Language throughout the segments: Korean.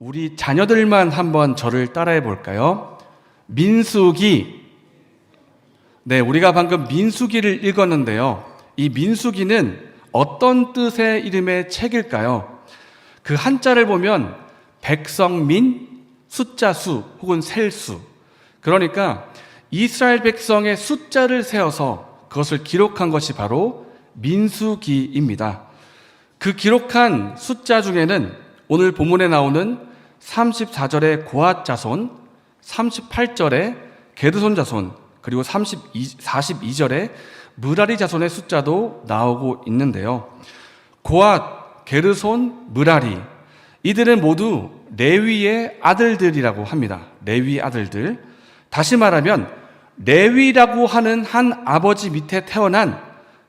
우리 자녀들만 한번 저를 따라해 볼까요? 민수기. 네, 우리가 방금 민수기를 읽었는데요. 이 민수기는 어떤 뜻의 이름의 책일까요? 그 한자를 보면 백성민, 숫자 수 혹은 셀수. 그러니까 이스라엘 백성의 숫자를 세어서 그것을 기록한 것이 바로 민수기입니다. 그 기록한 숫자 중에는 오늘 본문에 나오는 34절의 고앗 자손, 38절의 게르손 자손, 그리고 42절의 므라리 자손의 숫자도 나오고 있는데요. 고앗, 게르손, 므라리, 이들은 모두 레위의 아들들이라고 합니다. 레위 아들들. 다시 말하면 레위라고 하는 한 아버지 밑에 태어난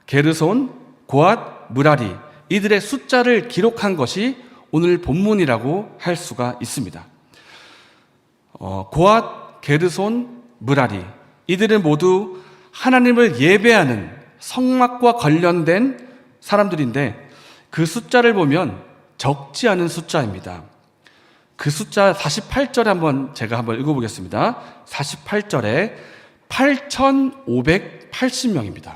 게르손, 고앗, 므라리, 이들의 숫자를 기록한 것이 오늘 본문이라고 할 수가 있습니다. 고앗, 게르손, 므라리, 이들은 모두 하나님을 예배하는 성막과 관련된 사람들인데 그 숫자를 보면 적지 않은 숫자입니다. 그 숫자 48절에 제가 한번 읽어보겠습니다. 48절에 8,580명입니다.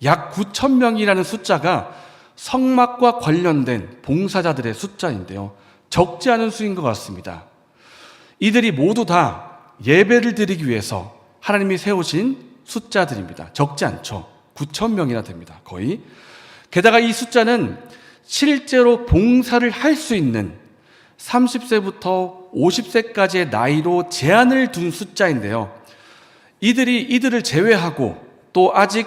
약 9,000명이라는 숫자가 성막과 관련된 봉사자들의 숫자인데요. 적지 않은 수인 것 같습니다. 이들이 모두 다 예배를 드리기 위해서 하나님이 세우신 숫자들입니다. 적지 않죠. 9,000명이나 됩니다. 거의. 게다가 이 숫자는 실제로 봉사를 할 수 있는 30세부터 50세까지의 나이로 제한을 둔 숫자인데요. 이들을 제외하고 또 아직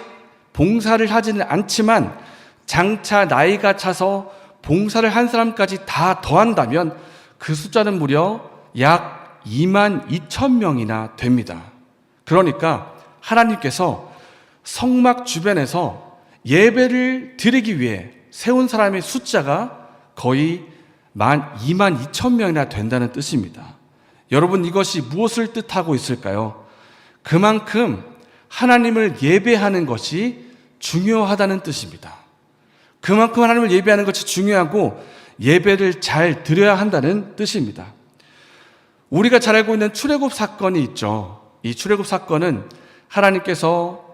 봉사를 하지는 않지만 장차 나이가 차서 봉사를 한 사람까지 다 더한다면 그 숫자는 무려 약 22,000명이나 됩니다. 그러니까 하나님께서 성막 주변에서 예배를 드리기 위해 세운 사람의 숫자가 거의 22,000명이나 된다는 뜻입니다. 여러분, 이것이 무엇을 뜻하고 있을까요? 그만큼 하나님을 예배하는 것이 중요하다는 뜻입니다. 그만큼 하나님을 예배하는 것이 중요하고 예배를 잘 드려야 한다는 뜻입니다. 우리가 잘 알고 있는 출애굽 사건이 있죠. 이 출애굽 사건은 하나님께서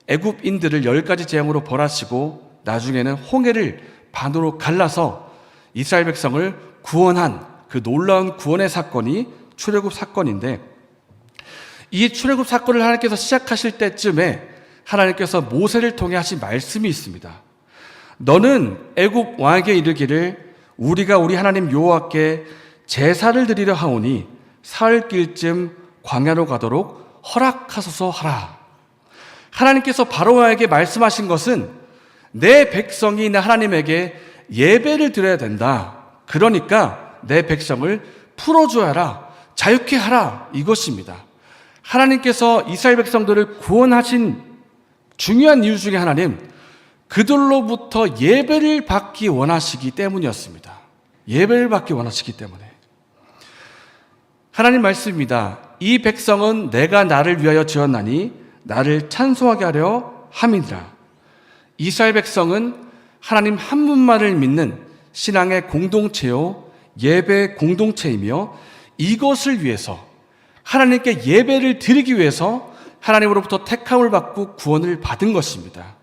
애굽인들을 10가지 재앙으로 벌하시고 나중에는 홍해를 반으로 갈라서 이스라엘 백성을 구원한 그 놀라운 구원의 사건이 출애굽 사건인데, 이 출애굽 사건을 하나님께서 시작하실 때쯤에 하나님께서 모세를 통해 하신 말씀이 있습니다. 너는 애굽 왕에게 이르기를 우리가 우리 하나님 여호와께 제사를 드리려 하오니 사흘길쯤 광야로 가도록 허락하소서 하라. 하나님께서 바로 왕에게 말씀하신 것은 내 백성이 내 하나님에게 예배를 드려야 된다. 그러니까 내 백성을 풀어줘야 하라. 자유케 하라. 이것입니다. 하나님께서 이스라엘 백성들을 구원하신 중요한 이유 중에 하나는 그들로부터 예배를 받기 원하시기 때문이었습니다. 예배를 받기 원하시기 때문에. 하나님 말씀입니다. 이 백성은 내가 나를 위하여 지었나니 나를 찬송하게 하려 함이니라. 이스라엘 백성은 하나님 한 분만을 믿는 신앙의 공동체요, 예배 공동체이며 이것을 위해서 하나님께 예배를 드리기 위해서 하나님으로부터 택함을 받고 구원을 받은 것입니다.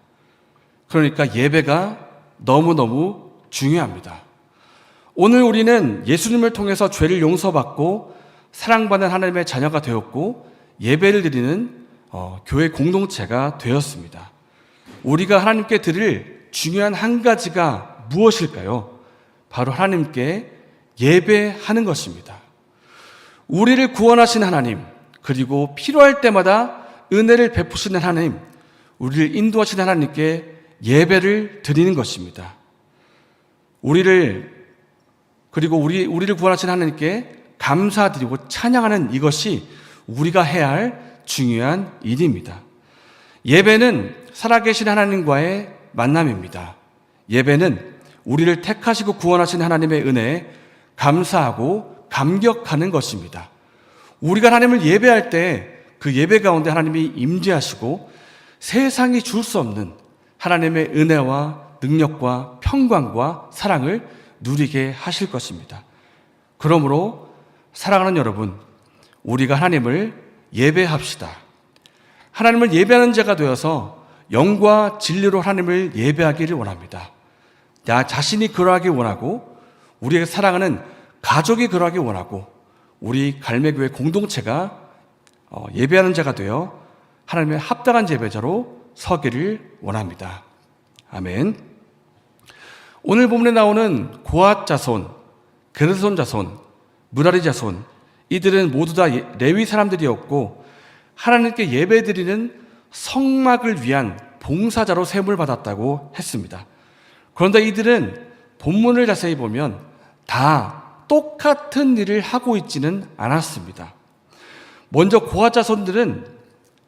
그러니까 예배가 너무너무 중요합니다. 오늘 우리는 예수님을 통해서 죄를 용서받고 사랑받는 하나님의 자녀가 되었고 예배를 드리는 교회 공동체가 되었습니다. 우리가 하나님께 드릴 중요한 한 가지가 무엇일까요? 바로 하나님께 예배하는 것입니다. 우리를 구원하신 하나님, 그리고 필요할 때마다 은혜를 베푸시는 하나님, 우리를 인도하시는 하나님께 예배를 드리는 것입니다. 우리를 구원하신 하나님께 감사드리고 찬양하는 이것이 우리가 해야 할 중요한 일입니다. 예배는 살아계신 하나님과의 만남입니다. 예배는 우리를 택하시고 구원하신 하나님의 은혜에 감사하고 감격하는 것입니다. 우리가 하나님을 예배할 때 그 예배 가운데 하나님이 임재하시고 세상이 줄 수 없는 하나님의 은혜와 능력과 평강과 사랑을 누리게 하실 것입니다. 그러므로 사랑하는 여러분, 우리가 하나님을 예배합시다. 하나님을 예배하는 자가 되어서 영과 진리로 하나님을 예배하기를 원합니다. 나 자신이 그러하길 원하고, 우리가 사랑하는 가족이 그러하길 원하고, 우리 갈매교회 공동체가 예배하는 자가 되어 하나님의 합당한 예배자로 서기를 원합니다. 아멘. 오늘 본문에 나오는 고앗 자손, 게르손 자손, 무라리 자손, 이들은 모두 다 레위 사람들이었고 하나님께 예배드리는 성막을 위한 봉사자로 세움을 받았다고 했습니다. 그런데 이들은 본문을 자세히 보면 다 똑같은 일을 하고 있지는 않았습니다. 먼저 고앗 자손들은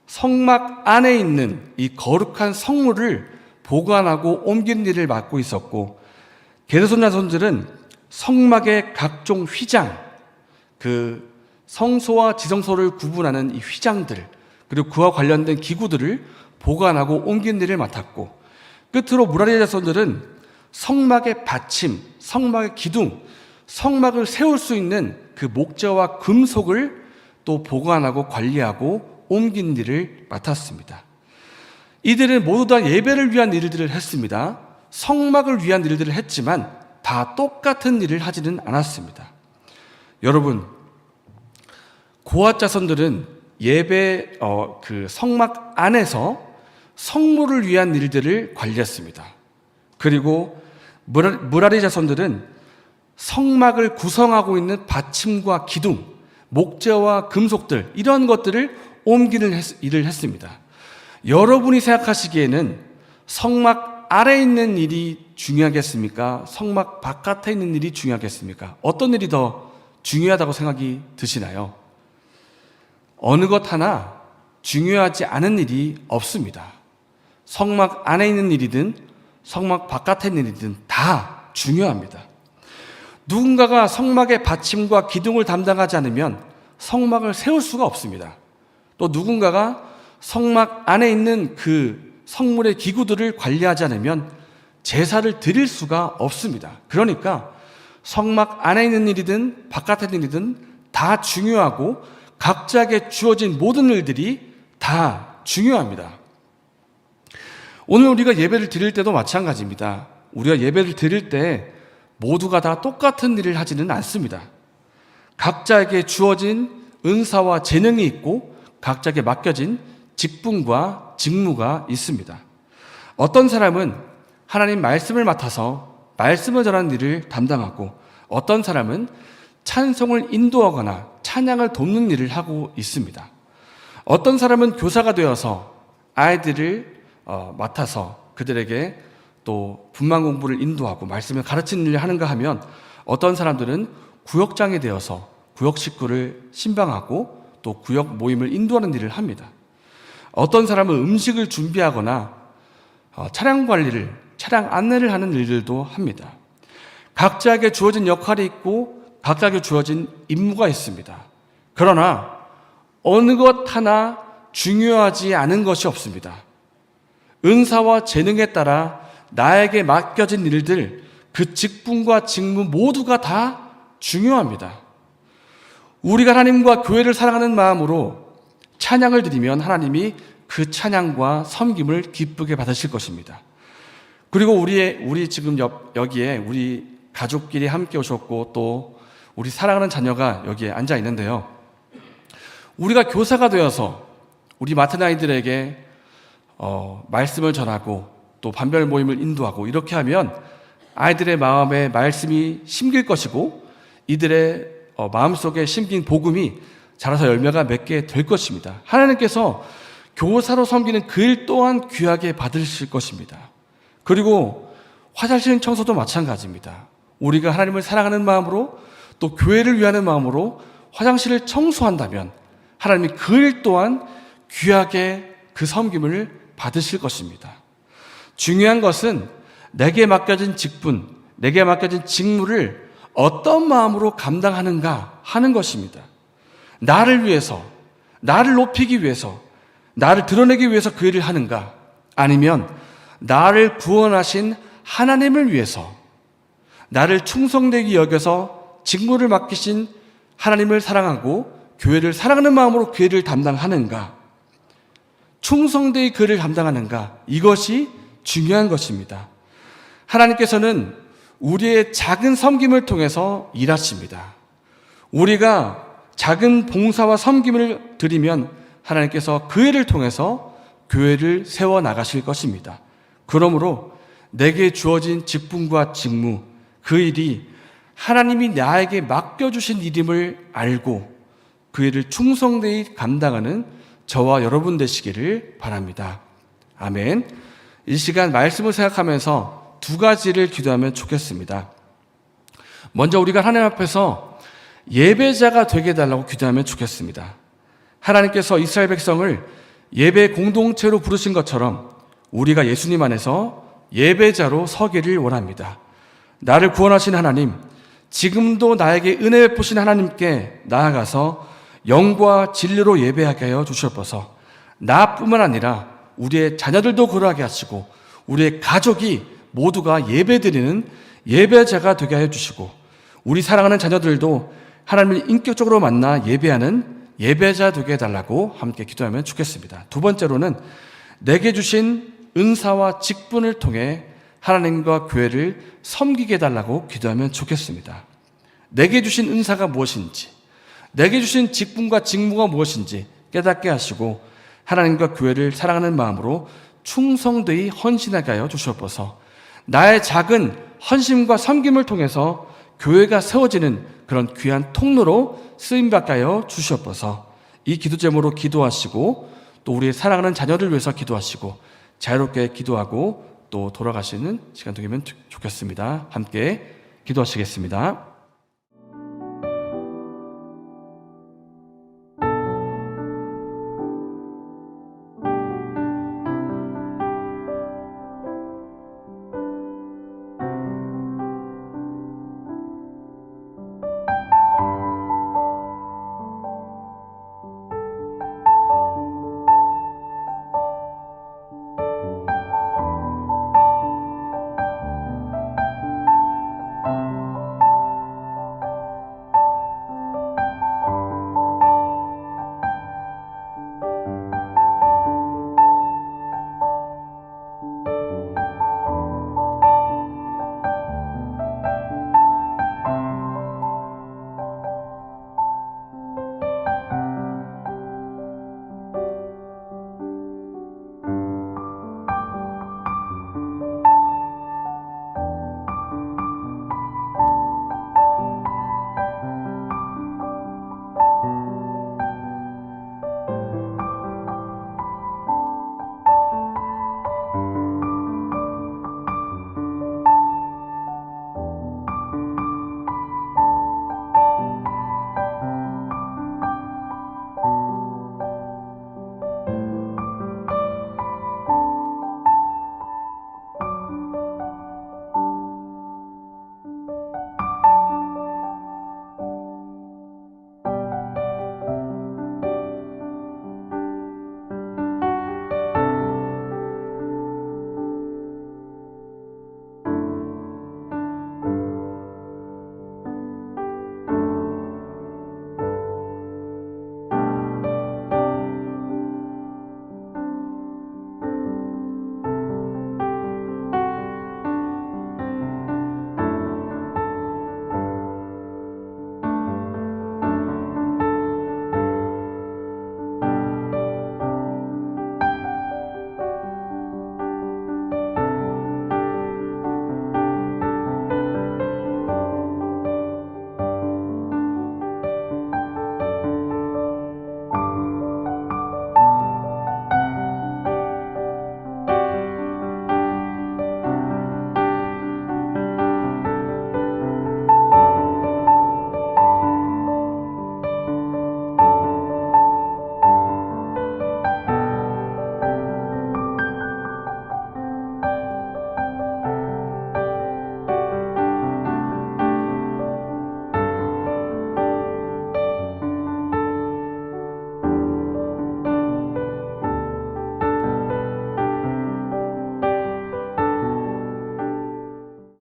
성막 안에 있는 이 거룩한 성물을 보관하고 옮기는 일을 맡고 있었고, 게르손 자손들은 성막의 각종 휘장, 그 성소와 지성소를 구분하는 이 휘장들, 그리고 그와 관련된 기구들을 보관하고 옮기는 일을 맡았고, 끝으로 무라리 자손들은 성막의 받침, 성막의 기둥, 성막을 세울 수 있는 그 목재와 금속을 또 보관하고 관리하고 옮기는 일을 맡았습니다. 이들은 모두 다 예배를 위한 일들을 했습니다. 성막을 위한 일들을 했지만 다 똑같은 일을 하지는 않았습니다. 여러분, 고앗 자손들은 예배 그 성막 안에서 성물을 위한 일들을 관리했습니다. 그리고 무라리 자손들은 성막을 구성하고 있는 받침과 기둥, 목재와 금속들, 이런 것들을 옮기는 일을 했습니다. 여러분이 생각하시기에는 성막 아래에 있는 일이 중요하겠습니까? 성막 바깥에 있는 일이 중요하겠습니까? 어떤 일이 더 중요하다고 생각이 드시나요? 어느 것 하나 중요하지 않은 일이 없습니다. 성막 안에 있는 일이든 성막 바깥에 있는 일이든 다 중요합니다. 누군가가 성막의 받침과 기둥을 담당하지 않으면 성막을 세울 수가 없습니다. 또 누군가가 성막 안에 있는 그 성물의 기구들을 관리하지 않으면 제사를 드릴 수가 없습니다. 그러니까 성막 안에 있는 일이든 바깥에 있는 일이든 다 중요하고 각자에게 주어진 모든 일들이 다 중요합니다. 오늘 우리가 예배를 드릴 때도 마찬가지입니다. 우리가 예배를 드릴 때 모두가 다 똑같은 일을 하지는 않습니다. 각자에게 주어진 은사와 재능이 있고 각자에게 맡겨진 직분과 직무가 있습니다. 어떤 사람은 하나님 말씀을 맡아서 말씀을 전하는 일을 담당하고, 어떤 사람은 찬송을 인도하거나 찬양을 돕는 일을 하고 있습니다. 어떤 사람은 교사가 되어서 아이들을 맡아서 그들에게 또 분만 공부를 인도하고 말씀을 가르치는 일을 하는가 하면, 어떤 사람들은 구역장이 되어서 구역 식구를 신방하고 또 구역 모임을 인도하는 일을 합니다. 어떤 사람은 음식을 준비하거나 차량 관리를, 차량 안내를 하는 일들도 합니다. 각자에게 주어진 역할이 있고 각자에게 주어진 임무가 있습니다. 그러나 어느 것 하나 중요하지 않은 것이 없습니다. 은사와 재능에 따라 나에게 맡겨진 일들, 그 직분과 직무 모두가 다 중요합니다. 우리가 하나님과 교회를 사랑하는 마음으로 찬양을 드리면 하나님이 그 찬양과 섬김을 기쁘게 받으실 것입니다. 그리고 우리 지금 여기에 우리 가족끼리 함께 오셨고 또 우리 사랑하는 자녀가 여기에 앉아 있는데요. 우리가 교사가 되어서 우리 맡은 아이들에게 말씀을 전하고 또 반별 모임을 인도하고 이렇게 하면 아이들의 마음에 말씀이 심길 것이고 이들의 마음속에 심긴 복음이 자라서 열매가 맺게 될 것입니다. 하나님께서 교사로 섬기는 그 일 또한 귀하게 받으실 것입니다. 그리고 화장실 청소도 마찬가지입니다. 우리가 하나님을 사랑하는 마음으로 또 교회를 위하는 마음으로 화장실을 청소한다면 하나님이 그 일 또한 귀하게 그 섬김을 받으실 것입니다. 중요한 것은 내게 맡겨진 직분, 내게 맡겨진 직무를 어떤 마음으로 감당하는가 하는 것입니다. 나를 위해서, 나를 높이기 위해서, 나를 드러내기 위해서 그 일을 하는가, 아니면 나를 구원하신 하나님을 위해서 나를 충성되게 여겨서 직무를 맡기신 하나님을 사랑하고 교회를 사랑하는 마음으로 교회를 담당하는가, 충성되이 그를 감당하는가, 이것이 중요한 것입니다. 하나님께서는 우리의 작은 섬김을 통해서 일하십니다. 우리가 작은 봉사와 섬김을 드리면 하나님께서 그 일을 통해서 교회를 세워나가실 것입니다. 그러므로 내게 주어진 직분과 직무, 그 일이 하나님이 나에게 맡겨주신 일임을 알고 그 일을 충성되이 감당하는 저와 여러분 되시기를 바랍니다. 아멘. 이 시간 말씀을 생각하면서 두 가지를 기도하면 좋겠습니다. 먼저 우리가 하나님 앞에서 예배자가 되게 해달라고 기도하면 좋겠습니다. 하나님께서 이스라엘 백성을 예배 공동체로 부르신 것처럼 우리가 예수님 안에서 예배자로 서기를 원합니다. 나를 구원하신 하나님, 지금도 나에게 은혜 베푸신 하나님께 나아가서 영과 진리로 예배하게 하여 주시옵소서. 나뿐만 아니라 우리의 자녀들도 그러하게 하시고 우리의 가족이 모두가 예배드리는 예배자가 되게 하여 주시고 우리 사랑하는 자녀들도 하나님을 인격적으로 만나 예배하는 예배자 되게 해달라고 함께 기도하면 좋겠습니다. 두 번째로는 내게 주신 은사와 직분을 통해 하나님과 교회를 섬기게 해달라고 기도하면 좋겠습니다. 내게 주신 은사가 무엇인지, 내게 주신 직분과 직무가 무엇인지 깨닫게 하시고 하나님과 교회를 사랑하는 마음으로 충성되이 헌신하게 하여 주시옵소서. 나의 작은 헌신과 섬김을 통해서 교회가 세워지는 그런 귀한 통로로 쓰임받게 하여 주시옵소서. 이 기도 제목으로 기도하시고 또 우리의 사랑하는 자녀를 위해서 기도하시고 자유롭게 기도하고 또 돌아가시는 시간 되면 좋겠습니다. 함께 기도하시겠습니다.